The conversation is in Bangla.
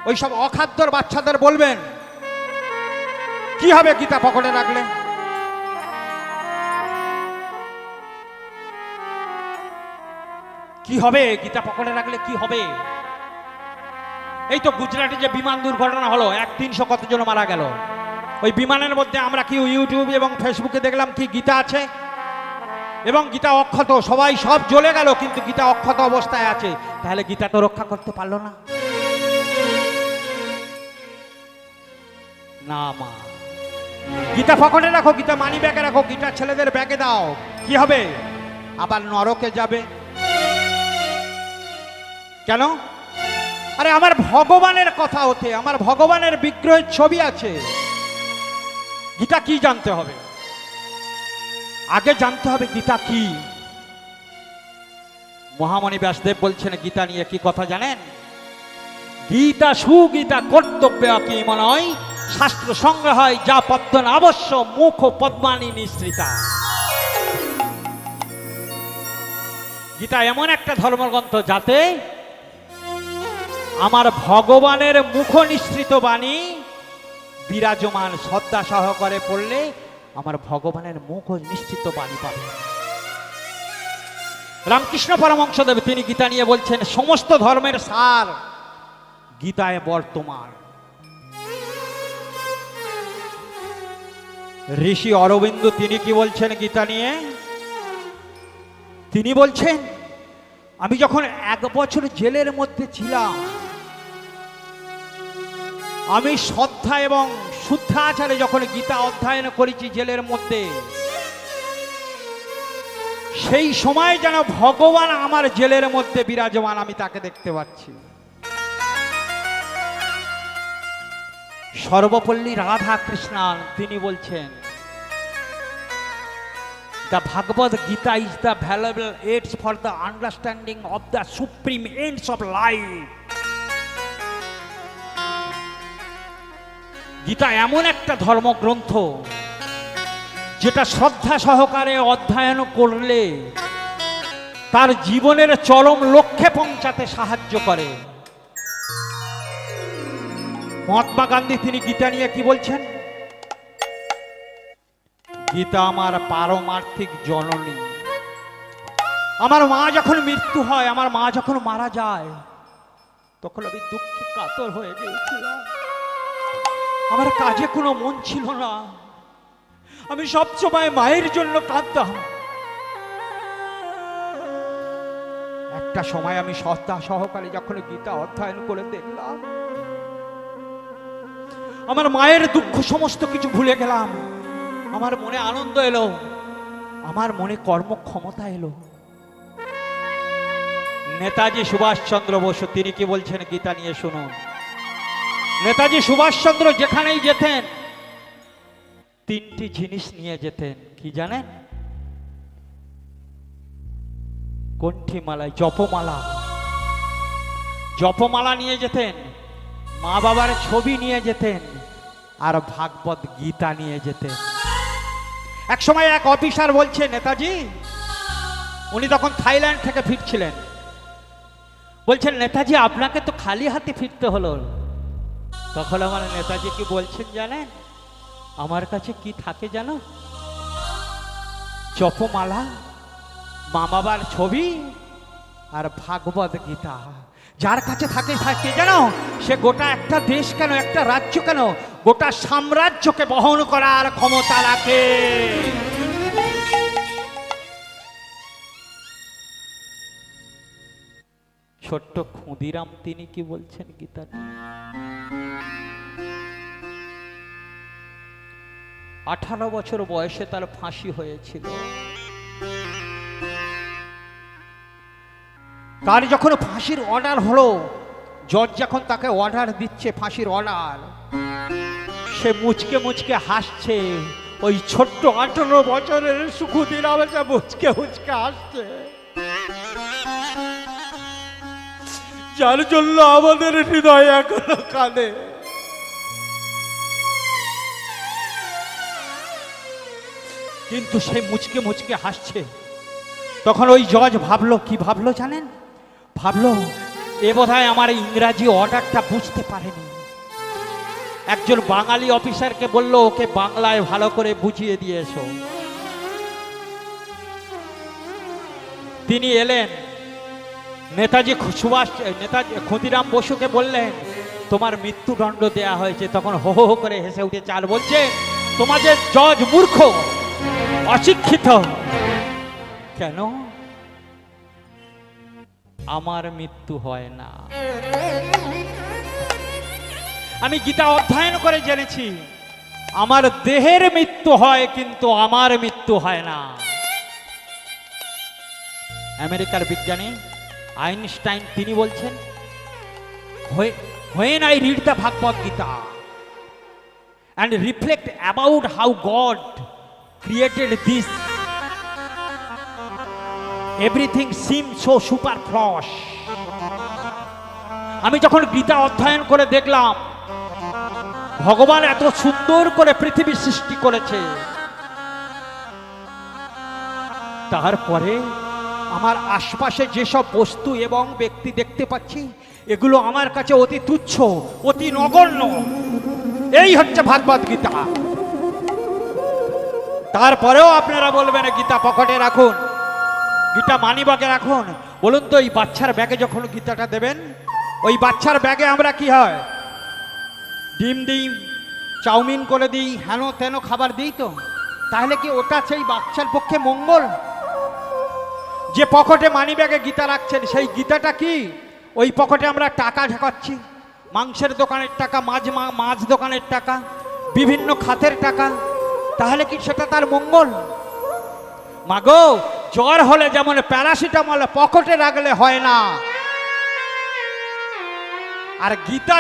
ওই সব অখাদ্যর বাচ্চাদের বলবেন কি হবে গীতা পকেটে রাখলে? কি হবে গীতা পকেটে রাখলে? কি হবে? এই তো গুজরাটে যে বিমান দুর্ঘটনা হলো, 100-300 কতজন মারা গেল। ওই বিমানের মধ্যে আমরা কি ইউটিউব এবং ফেসবুকে দেখলাম কি গীতা আছে এবং গীতা অক্ষত, সবাই সব জ্বলে গেল কিন্তু গীতা অক্ষত অবস্থায় আছে। তাহলে গীতা তো রক্ষা করতে পারলো না। না মা, গীতা পকেটে রাখো, গীতা মানি ব্যাগে রাখো, গীতা ছেলেদের ব্যাগে দাও। কি হবে? আবার নরকে যাবে। কেন? আরে আমার ভগবানের কথা হতে, আমার ভগবানের বিগ্রহের ছবি আছে। গীতা কি জানতে হবে? আগে জানতে হবে গীতা কি। মহামণি ব্যাসদেব বলছেন গীতা নিয়ে কি কথা জানেন? গীতা সুগীতা কর্তব্য কি মনয়, শাস্ত্র সংগ্রহ হয় যা পদ্মন অবশ্য মুখ পদ্মানি নিঃসৃতা। গীতা এমন একটা ধর্মগ্রন্থ যাতে আমার ভগবানের মুখ নিঃসৃত বাণী বিরাজমান, শ্রদ্ধা সহকারে পড়লে আমার ভগবানের মুখ নিশ্চিত বাণী পাবে। রামকৃষ্ণ পরমহংসদেব তিনি গীতা নিয়ে বলছেন সমস্ত ধর্মের সার গীতায় বর্তমান। ঋষি অরবিন্দ তিনি কি বলছেন গীতা নিয়ে? তিনি বলছেন আমি যখন 1 বছর জেলের মধ্যে ছিলাম, আমি শ্রদ্ধা এবং শুদ্ধাচারে যখন গীতা অধ্যয়ন করেছি জেলের মধ্যে, সেই সময় যেন ভগবান আমার জেলের মধ্যে বিরাজমান, আমি তাকে দেখতে পাচ্ছি। সর্বপল্লী রাধা কৃষ্ণান তিনি বলছেন the Bhagavad Gita is the valuable aids for the understanding of the supreme ends of life. Gita এমন একটা ধর্মগ্রন্থ যেটা শ্রদ্ধা সহকারে অধ্যয়ন করলে তার জীবনের চরম লক্ষ্যে পৌঁছাতে সাহায্য করে। মহাত্মা গান্ধী তিনি গীতা নিয়ে কি বলছেন? গীতা আমার পারমার্থিক জননী। আমার মা যখন মৃত্যু হয়, আমার মা যখন মারা যায়, তখন আমি দুঃখে কাতর হয়ে গিয়েছিলাম। আমার কাজে কোনো মন ছিল না, আমি সবসময় মায়ের জন্য কাঁদতাম। একটা সময় আমি শ্রদ্ধা সহকারে যখন গীতা অধ্যয়ন করে দেখলাম, আমার মায়ের দুঃখ সমস্ত কিছু ভুলে গেলাম। আমার মনে আনন্দ এলো, আমার মনে কর্মক্ষমতা এলো। নেতাজি সুভাষচন্দ্র বসু তিনি কি বলছেন গীতা নিয়ে শুনুন। নেতাজি সুভাষচন্দ্র যেখানেই যেতেন 3টি জিনিস নিয়ে যেতেন। কি জানেন? কণ্ঠিমালা, জপমালা, জপমালা নিয়ে যেতেন, মা বাবার ছবি নিয়ে যেতেন, আর ভাগবত গীতা নিয়ে যেতেন। এক সময় এক অফিসার বলছে নেতাজি, উনি তখন থাইল্যান্ড থেকে ফিরছিলেন, বলছেন নেতাজি আপনাকে তো খালি হাতে ফিরতে হলো। তখন আমার নেতাজি কি বলছেন জানেন? আমার কাছে কি থাকে জানো? জপমালা, মা বাবার ছবি আর ভাগবত গীতা। যার কাছে থাকে থাকে জানো, সে গোটা একটা দেশ কেন, একটা রাজ্য কেন, গোটা সাম্রাজ্যকে বহন করার ক্ষমতা রাখে। ছোট্ট ক্ষুদিরাম তিনি কি বলছেন গীতা? 18 বছর বয়সে তার ফাঁসি হয়েছিল। তার যখন ফাঁসির অর্ডার হলো, জজ যখন তাকে অর্ডার দিচ্ছে ফাঁসির অর্ডার, সে মুচকে মুচকে হাসছে। ওই ছোট্ট 18 বছরের ক্ষুদিরাম মুচকে মুচকে হাসছে, যার জন্য আমাদের হৃদয় এখনো কাঁদে। কিন্তু সে মুচকে মুচকে হাসছে। তখন ওই জজ ভাবলো, কি ভাবলো জানেন? ভাবলো এ বোধহয় আমার ইংরাজি অর্ডারটা বুঝতে পারেনি। একজন বাঙালি অফিসারকে বলল ওকে বাংলায় ভালো করে বুঝিয়ে দিয়ে এসো। তিনি এলেন, নেতাজি ক্ষুদিরাম বসুকে বললেন তোমার মৃত্যুদণ্ড দেয়া হয়েছে। তখন হো হো করে হেসে উঠে চাল বলছে তোমাদের জজ মূর্খ, অশিক্ষিত। কেন? আমার মৃত্যু হয় না। আমি গীতা অধ্যয়ন করে জেনেছি আমার দেহের মৃত্যু হয় কিন্তু আমার মৃত্যু হয় না। আমেরিকার বিজ্ঞানী আইনস্টাইন তিনি বলছেন when I read the Bhagavad Gita and reflect about how God created this, everything seems so superfluous. আমি যখন গীতা অধ্যয়ন করে দেখলাম ভগবান এত সুন্দর করে পৃথিবী সৃষ্টি করেছে, তারপরে আমার আশপাশে যেসব বস্তু এবং ব্যক্তি দেখতে পাচ্ছি এগুলো আমার কাছে অতি তুচ্ছ, অতি নগণ্য। এই হচ্ছে ভাগবত গীতা। তারপরেও আপনারা বলবেন গীতা পকেটে রাখুন, গীতা মানিব্যাগে রাখুন। বলুন তো এই বাচ্চার ব্যাগে যখন গীতাটা দেবেন, ওই বাচ্চার ব্যাগে আমরা কি হয় ডিম দিই, চাউমিন করে দিই, হেন তেন খাবার দিই তো? তাহলে কি ওটা সেই বাচ্চার পক্ষে মঙ্গল? যে পকেটে মানিব্যাগে গীতা রাখছেন সেই গীতাটা কি ওই পকেটে আমরা টাকা ঢাকাচ্ছি, মাংসের দোকানের টাকা, মাছ দোকানের টাকা, বিভিন্ন খাতের টাকা, তাহলে কি সেটা তার মঙ্গল? মাগো, জ্বর হলে যেমন প্যারাসিটামল পকেটে রাখলে হয় না, আর গীতা